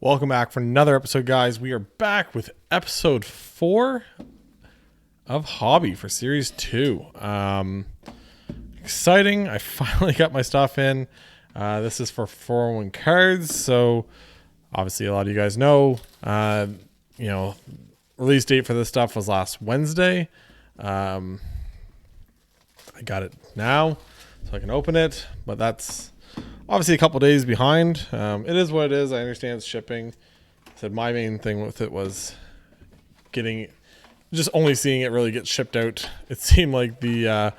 Welcome back for another episode, guys. We are back with episode 4 of Hobby for Series 2. Exciting. I finally got my stuff in. This is for 401 cards. So obviously a lot of you guys know, release date for this stuff was last Wednesday. I got it now so I can open it, but that's obviously a couple days behind. It is what it is. I understand it's shipping. I said my main thing with it was just only seeing it really get shipped out. It seemed like the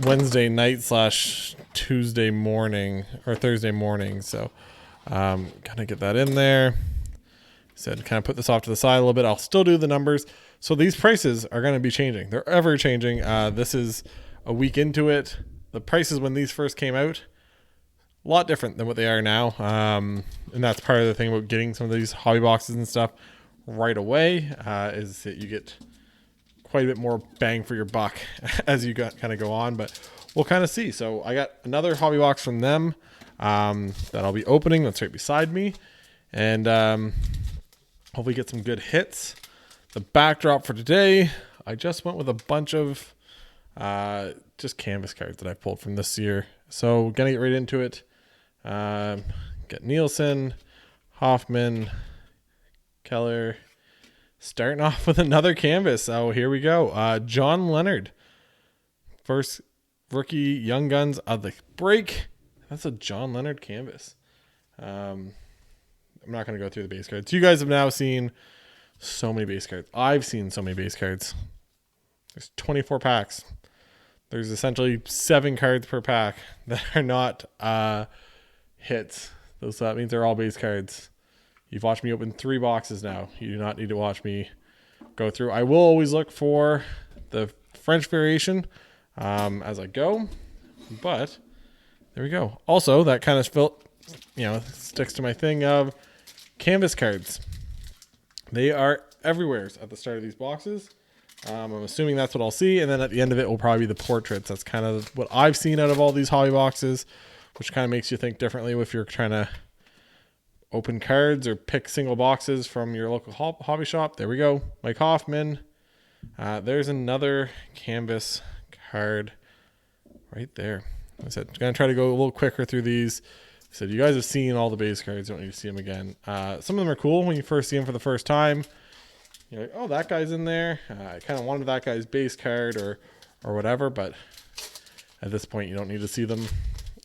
Wednesday night / Tuesday morning or Thursday morning. So kind of get that in there. Said kind of put this off to the side a little bit. I'll still do the numbers. So these prices are going to be changing. They're ever changing. This is a week into it. The prices when these first came out, a lot different than what they are now. And that's part of the thing about getting some of these hobby boxes and stuff right away, is that you get quite a bit more bang for your buck as you kind of go on, but we'll kind of see. So I got another hobby box from them that I'll be opening. That's right beside me. And hopefully get some good hits. The backdrop for today, I just went with a bunch of just canvas cards that I pulled from this year. So gonna get right into it. Get Nielsen, Hoffman, Keller. Starting off with another canvas. So here we go. John Leonard. First rookie Young Guns of the break. That's a John Leonard canvas. I'm not going to go through the base cards. You guys have now seen so many base cards. I've seen so many base cards. There's 24 packs. There's essentially 7 cards per pack that are not hits. So that means they're all base cards. You've watched me open 3 boxes now. You do not need to watch me go through. I will always look for the French variation as I go. But there we go. Also, that kind of sticks to my thing of canvas cards. They are everywhere at the start of these boxes. I'm assuming that's what I'll see. And then at the end of it will probably be the portraits. That's kind of what I've seen out of all these hobby boxes, which kind of makes you think differently if you're trying to open cards or pick single boxes from your local hobby shop. There we go. Mike Hoffman. There's another canvas card right there. Like I said, I'm going to try to go a little quicker through these. I said, you guys have seen all the base cards. You don't need to see them again. Some of them are cool when you first see them for the first time. You're like, oh, that guy's in there. I kind of wanted that guy's base card or whatever, but at this point, you don't need to see them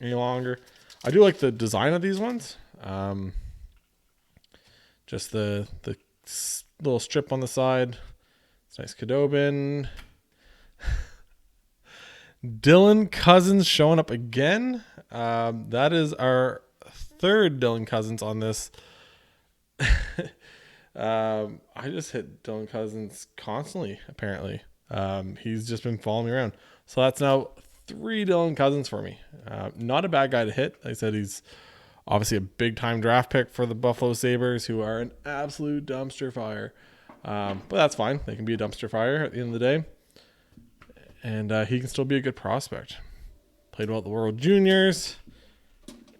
any longer. I do like the design of these ones. Just the little strip on the side. It's nice. Kadobin. Dylan Cousins showing up again. That is our 3rd Dylan Cousins on this. I just hit Dylan Cousins constantly, apparently. He's just been following me around. So that's now 3 Dylan Cousins for me. Not a bad guy to hit. Like I said, he's obviously a big-time draft pick for the Buffalo Sabres, who are an absolute dumpster fire. But that's fine. They can be a dumpster fire at the end of the day. And he can still be a good prospect. Played well at the World Juniors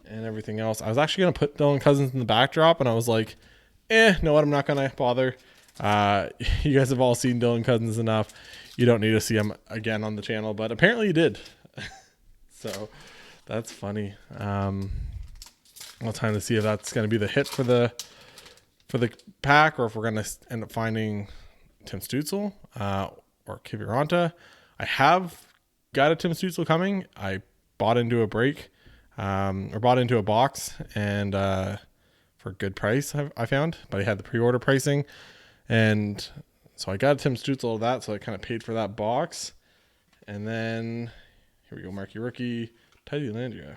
and everything else. I was actually going to put Dylan Cousins in the backdrop, and I was like, know what? I'm not going to bother. You guys have all seen Dylan Cousins enough. You don't need to see him again on the channel, but apparently you did. So that's funny. Well, time to see if that's going to be the hit for the pack, or if we're going to end up finding Tim Stutzle or Kiviranta. I have got a Tim Stutzle coming. I bought into a break or bought into a box and for a good price, I found, but I had the pre-order pricing, and so I got a Tim Stutzle of that, so I kind of paid for that box. And then here we go, Marquee Rookie, Tidy Landria.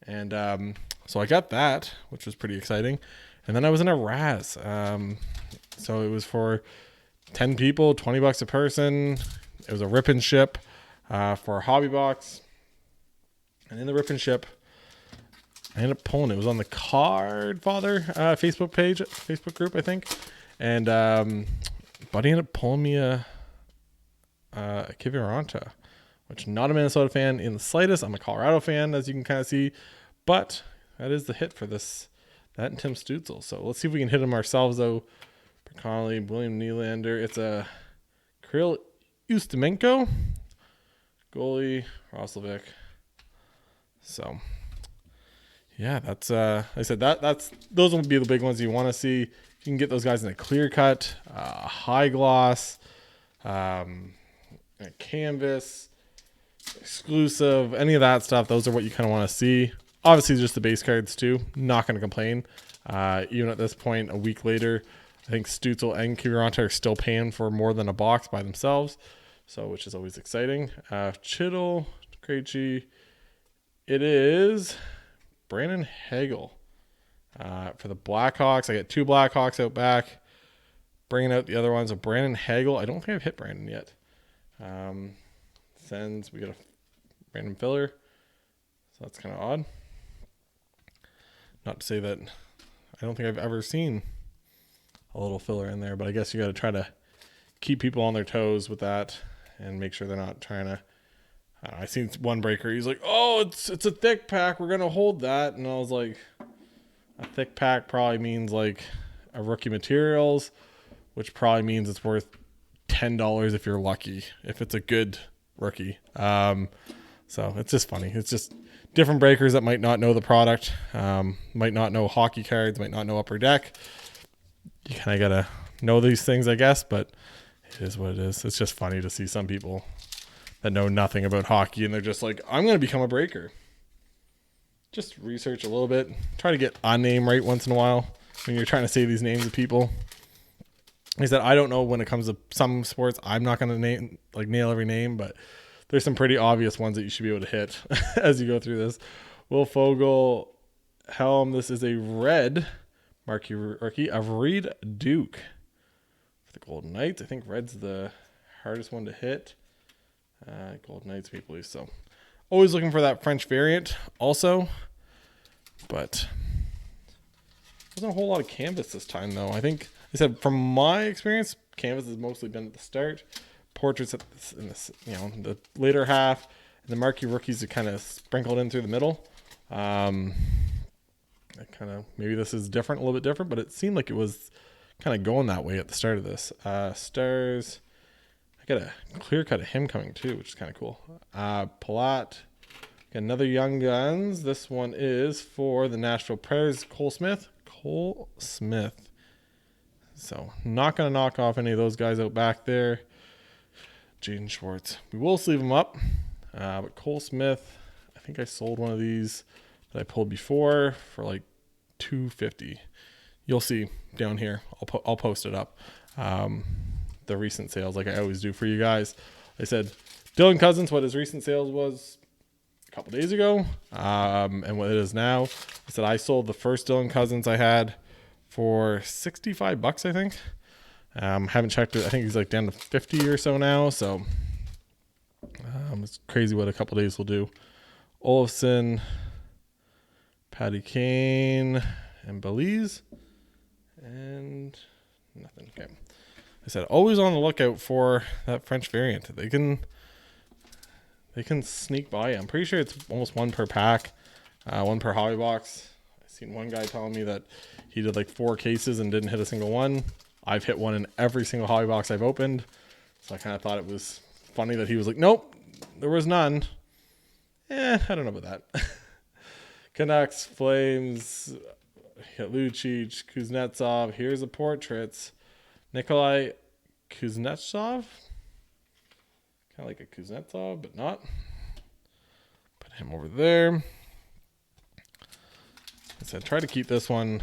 And so I got that, which was pretty exciting. And then I was in a Raz. So it was for 10 people, $20 a person. It was a rip and ship for a hobby box. And in the rip and ship, I ended up pulling it. It was on the Card Father Facebook group, I think. And Buddy ended up pulling me a Kiviranta, which not a Minnesota fan in the slightest. I'm a Colorado fan, as you can kind of see. But that is the hit for this That and Tim Stutzle. So let's see if we can hit him ourselves, though. Connolly, William Nylander. It's a Kirill Kaprizov, goalie, Roslovic. So, yeah, that's like I said, those will be the big ones you want to see. You can get those guys in a clear cut, high gloss, a canvas, exclusive, any of that stuff. Those are what you kind of want to see. Obviously, just the base cards too. Not going to complain. Even at this point, a week later, I think Stutzle and Kiviranta are still paying for more than a box by themselves, so which is always exciting. Chittle, Krejci. It is Brandon Hagel for the Blackhawks. I get 2 Blackhawks out back. Bringing out the other ones of Brandon Hagel. I don't think I've hit Brandon yet. Sends. We got a random filler, so that's kind of odd. Not to say that I don't think I've ever seen a little filler in there, but I guess you got to try to keep people on their toes with that and make sure they're not trying to. I seen one breaker. He's like, "Oh, it's a thick pack. We're gonna hold that," and I was like, "A thick pack probably means like a rookie materials, which probably means it's worth $10 if you're lucky, if it's a good rookie." So it's just funny. It's just different breakers that might not know the product, might not know hockey cards, might not know Upper Deck. You kind of got to know these things, I guess, but it is what it is. It's just funny to see some people that know nothing about hockey and they're just like, I'm going to become a breaker. Just research a little bit. Try to get a name right once in a while when you're trying to say these names of people. He said, I don't know when it comes to some sports. I'm not going to nail every name, but there's some pretty obvious ones that you should be able to hit as you go through this. Will Fogle, Helm. This is a red marquee rookie of Reed Duke for the Golden Knights. I think red's the hardest one to hit. Golden Knights Maple Leafs. So always looking for that French variant also, but wasn't a whole lot of canvas this time though. I think I said from my experience, canvas has mostly been at the start, portraits in this, the later half, and the marquee rookies are kind of sprinkled in through the middle. Maybe this is different, a little bit different, but it seemed like it was kind of going that way at the start of this. Stars. I got a clear cut of him coming too, which is kind of cool. Palat. Got another Young Guns. This one is for the Nashville Predators. Cole Smith. So not going to knock off any of those guys out back there. Jaden Schwartz. We will sleeve him up. But Cole Smith, I think I sold one of these that I pulled before for like $250. You'll see down here. I'll post it up. The recent sales, like I always do for you guys. I said Dylan Cousins, what his recent sales was a couple days ago, and what it is now. I said I sold the first Dylan Cousins I had for $65, I think. Haven't checked it. I think he's like down to 50 or so now. So it's crazy what a couple days will do. Olofsson, Patty Kane, and Belize, and nothing. Okay. I said always on the lookout for that French variant. They can sneak by you. I'm pretty sure it's almost one per pack, one per hobby box. I seen one guy telling me that he did like 4 cases and didn't hit a single one. I've hit one in every single hobby box I've opened. So I kind of thought it was funny that he was like, nope, there was none. I don't know about that. Canucks, Flames, Lucic, Kuznetsov. Here's the portraits. Nikolai Kuznetsov. Kind of like a Kuznetsov, but not. Put him over there. I said, try to keep this one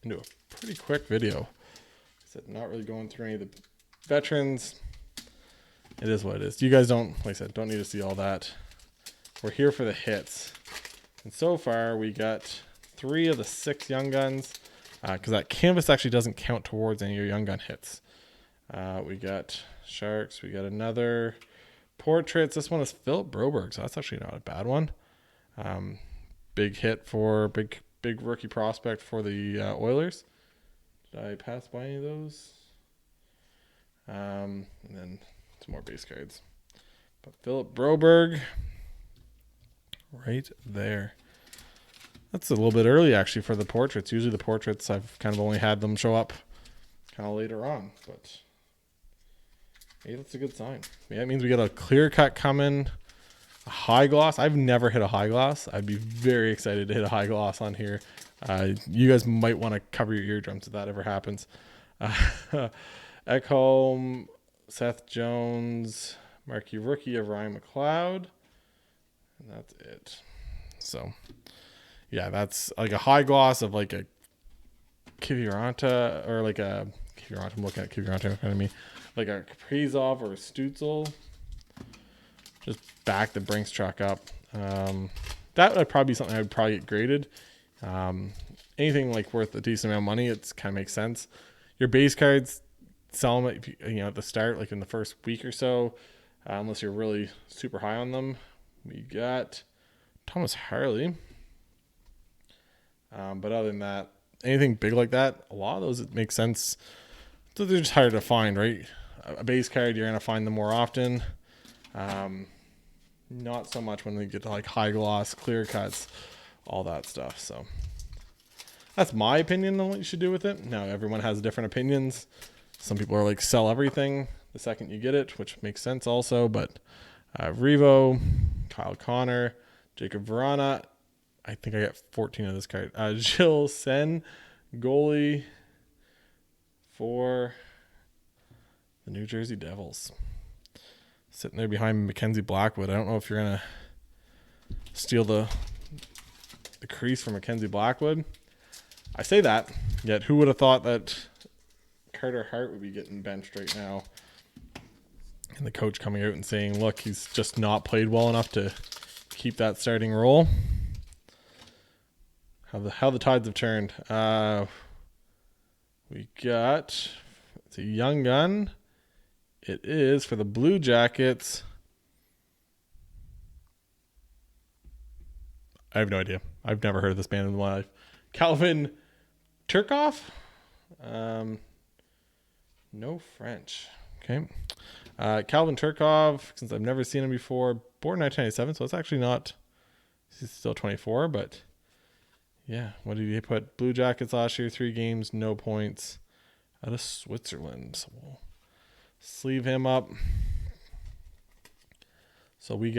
into a pretty quick video. I said, not really going through any of the veterans. It is what it is. You guys don't, like I said, don't need to see all that. We're here for the hits. And so far, we got 3 of the 6 Young Guns. Because that canvas actually doesn't count towards any of your Young Gun hits. We got Sharks. We got another portraits. This one is Philip Broberg, so that's actually not a bad one. Big hit for big rookie prospect for the Oilers. Did I pass by any of those? And then some more base cards. But Philip Broberg, right there. That's a little bit early, actually, for the portraits. Usually the portraits, I've kind of only had them show up kind of later on. But, hey, that's a good sign. Yeah, it means we got a clear cut coming. A high gloss. I've never hit a high gloss. I'd be very excited to hit a high gloss on here. You guys might want to cover your eardrums if that ever happens. Ekholm, Seth Jones, marquee rookie of Ryan McLeod. And that's it. So, yeah, that's like a high gloss of like a Kiviranta or like a Kiviranta. I'm looking at Kiviranta in front of me. Like a Kaprizov or a Stutzle. Just back the Brinks truck up. That would probably be something I would probably get graded. Anything like worth a decent amount of money, it's kind of makes sense. Your base cards, sell them at the start, like in the first week or so, unless you're really super high on them. We got Thomas Harley. But other than that, anything big like that, a lot of those, it makes sense. So they're just harder to find, right? A base card, you're going to find them more often. Not so much when they get to like high gloss, clear cuts, all that stuff. So that's my opinion on what you should do with it. Now, everyone has different opinions. Some people are like, sell everything the second you get it, which makes sense also. But Revo, Kyle Connor, Jacob Verana. I think I got 14 of this card. Gilles Sen, goalie for the New Jersey Devils. Sitting there behind Mackenzie Blackwood. I don't know if you're going to steal the crease from Mackenzie Blackwood. I say that, yet who would have thought that Carter Hart would be getting benched right now? And the coach coming out and saying, look, he's just not played well enough to keep that starting role. How the tides have turned. We got, it's a young gun. It is for the Blue Jackets. I have no idea. I've never heard of this band in my life. Calvin Turkov? No French. Okay. Calvin Turkov, since I've never seen him before, born 1997, so it's actually not, he's still 24, but yeah. What did he put? Blue Jackets last year, 3 games, no points, out of Switzerland. So we'll sleeve him up. So we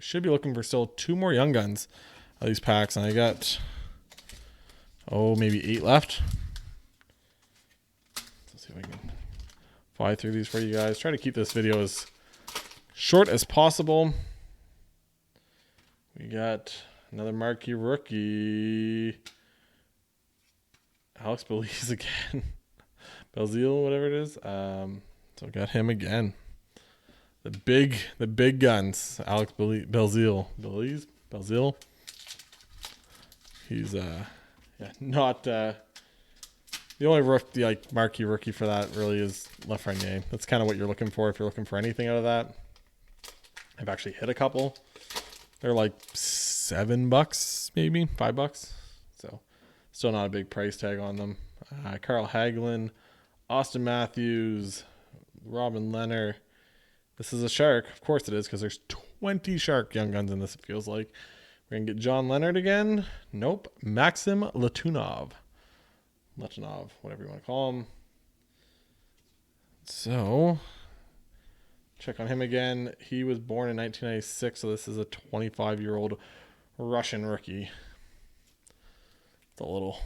should be looking for still 2 more young guns of these packs, and I got maybe 8 left. Let's see if I can fly through these for you guys. Try to keep this video as short as possible. We got another marquee rookie, Alex Belize again. Belzile, whatever it is. So got him again. The big guns. Alex Belzile. Belzile. He's not the only rookie, marquee rookie for that really is Lafreniere. That's kind of what you're looking for if you're looking for anything out of that. I've actually hit a couple. They're like $7, maybe $5. So still not a big price tag on them. Carl Hagelin, Austin Matthews, Robin Leonard. This is a Shark. Of course it is, because there's 20 Shark young guns in this, it feels like. We're going to get John Leonard again. Nope. Maxim Letunov, whatever you want to call him. So, check on him again. He was born in 1996, so this is a 25-year-old Russian rookie. It's a little...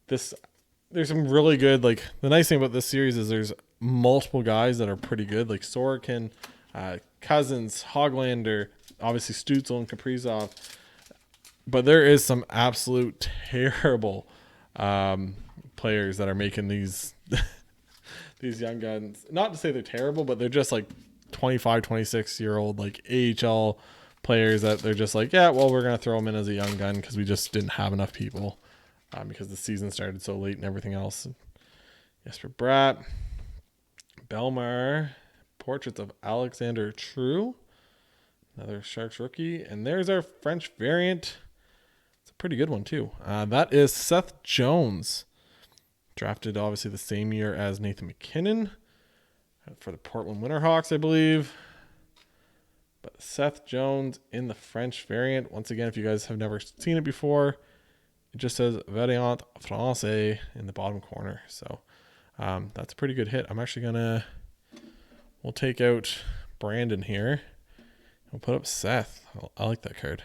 There's some really good, the nice thing about this series is there's multiple guys that are pretty good, like Sorokin, Cousins, Hoglander, obviously Stutzle and Kaprizov. But there is some absolute terrible players that are making these these young guns. Not to say they're terrible, but they're just 25, 26-year-old AHL players that they're just we're going to throw them in as a young gun because we just didn't have enough people. Because the season started so late and everything else. Jesper Bratt, Belmar, portraits of Alexander True, another Sharks rookie, and there's our French variant. It's a pretty good one too. That is Seth Jones, drafted obviously the same year as Nathan McKinnon for the Portland Winterhawks, I believe. But Seth Jones in the French variant. Once again, if you guys have never seen it before, it just says Variant Français in the bottom corner. So that's a pretty good hit. I'm actually we'll take out Brandon here. We'll put up Seth. I like that card.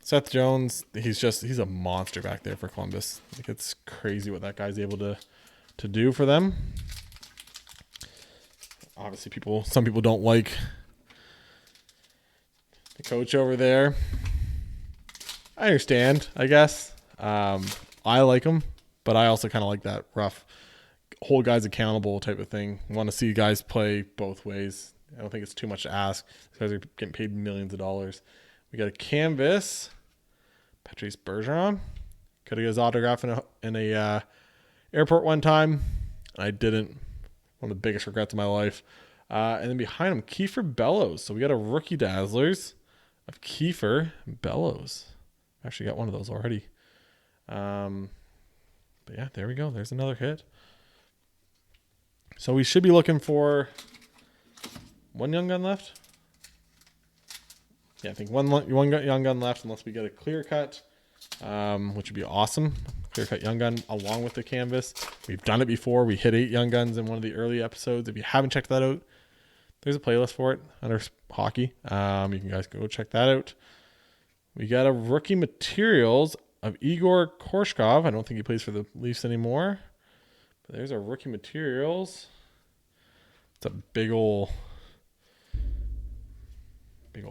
Seth Jones, he's a monster back there for Columbus. Like, it's crazy what that guy's able to do for them. Obviously, some people don't like the coach over there. I understand, I guess. I like him, but I also kind of like that rough, hold guys accountable type of thing. Want to see guys play both ways. I don't think it's too much to ask. These guys are getting paid millions of dollars. We got a canvas. Patrice Bergeron. Could have got his autograph in a airport one time. I didn't. One of the biggest regrets of my life. And then behind him, Kiefer Bellows. So we got a rookie Dazzlers of Kiefer Bellows. Actually got one of those already. But yeah, there we go. There's another hit. So we should be looking for one young gun left. Yeah, I think one young gun left unless we get a clear cut, which would be awesome. Clear cut young gun along with the canvas. We've done it before. We hit 8 young guns in one of the early episodes. If you haven't checked that out, there's a playlist for it under hockey. You can guys go check that out. We got a rookie materials of Igor Korshkov. I don't think he plays for the Leafs anymore. But there's our rookie materials. It's a big old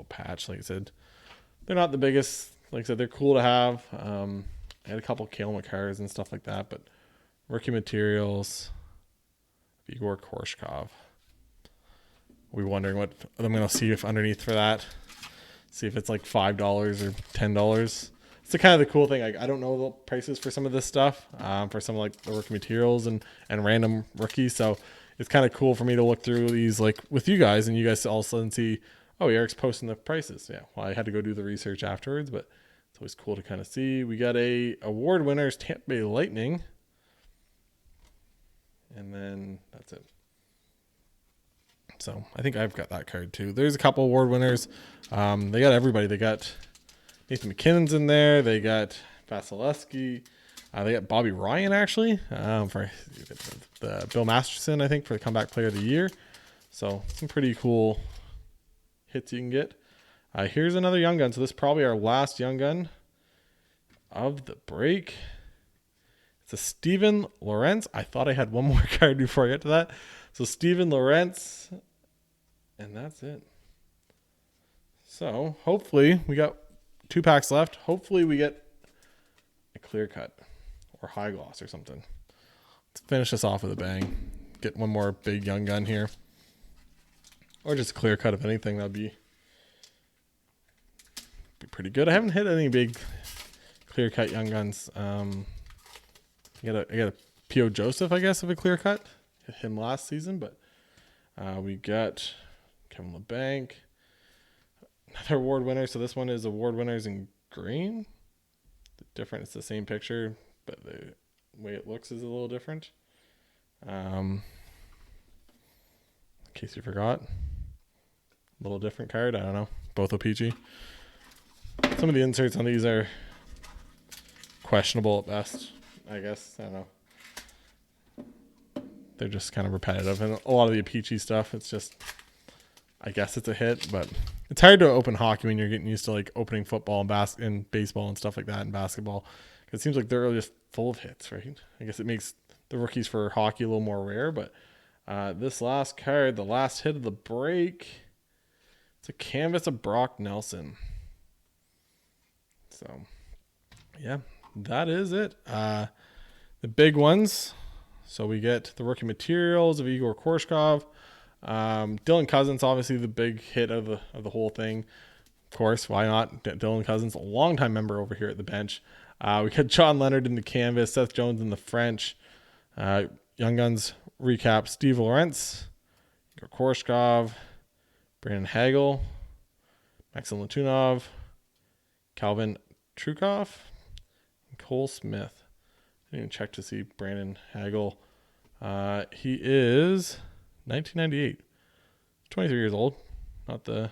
patch. Like I said, they're not the biggest. Like I said, they're cool to have. I had a couple Cale Makars and stuff like that, but rookie materials, Igor Korshkov. We're wondering what I'm going to see if underneath for that. See if it's like $5 or $10. It's the kind of the cool thing. I don't know the prices for some of this stuff, for some of like the rookie materials and random rookies. So it's kind of cool for me to look through these like with you guys, and you guys all of a sudden see, oh, Eric's posting the prices. Yeah, well, I had to go do the research afterwards, but it's always cool to kind of see. We got a award winners Tampa Bay Lightning, and then that's it. So I think I've got that card too. There's a couple award winners. They got everybody. They got Nathan McKinnon's in there. They got Vasilevsky. They got Bobby Ryan actually for the Bill Masterson, I think, for the comeback player of the year. So some pretty cool hits you can get. Here's another young gun. So this is probably our last young gun of the break. It's a Steven Lorentz. I thought I had one more card before I get to that. So Steven Lorentz, and that's it. So hopefully we got 2 packs left. Hopefully we get a clear cut or high gloss or something. Let's finish this off with a bang. Get one more big young gun here. Or just a clear cut of anything. That'd be pretty good. I haven't hit any big clear cut young guns. I got a P.O. Joseph, I guess, of a clear cut. Hit him last season, but we got Kevin LeBanc, another award winner. So this one is award winners in green. It's the same picture, but the way it looks is a little different. In case you forgot, a little different card. I don't know. Both OPG. Some of the inserts on these are questionable at best, I guess. I don't know. They're just kind of repetitive. And a lot of the Apici stuff, it's just, I guess it's a hit, but it's hard to open hockey when you're getting used to like opening football and baseball and stuff like that and basketball. It seems like they're just full of hits, right? I guess it makes the rookies for hockey a little more rare, but this last card, the last hit of the break, it's a canvas of Brock Nelson. So, yeah, that is it. The big ones. So we get the rookie materials of Igor Korshkov. Dylan Cousins, obviously the big hit of the whole thing. Of course, why not? Dylan Cousins, a longtime member over here at the bench. We got John Leonard in the canvas, Seth Jones in the French. Young Guns recap: Steve Lorentz, Igor Korshkov, Brandon Hagel, Maxim Latunov, Calvin Trukov, and Cole Smith. I didn't even check to see Brandon Hagel. He is 1998. 23 years old. Not the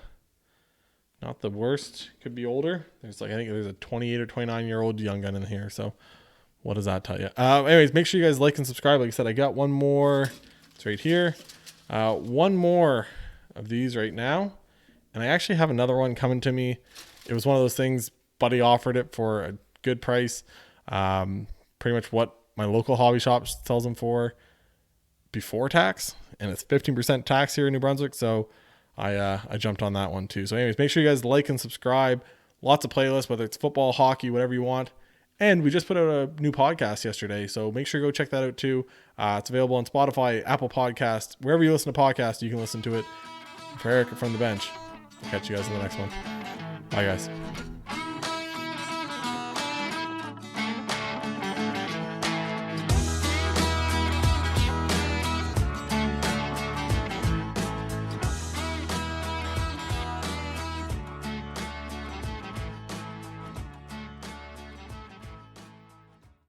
Not the worst. Could be older. I think there's a 28 or 29-year-old young gun in here. So what does that tell you? Anyways, make sure you guys like and subscribe. Like I said, I got one more. It's right here. One more of these right now. And I actually have another one coming to me. It was one of those things, buddy offered it for a good price. Pretty much what my local hobby shop sells them for before tax. And it's 15% tax here in New Brunswick. So I jumped on that one too. So anyways, make sure you guys like and subscribe. Lots of playlists, whether it's football, hockey, whatever you want. And we just put out a new podcast yesterday. So make sure you go check that out too. It's available on Spotify, Apple Podcasts, wherever you listen to podcasts, you can listen to it. For Eric from the bench. I'll catch you guys in the next one. Bye guys.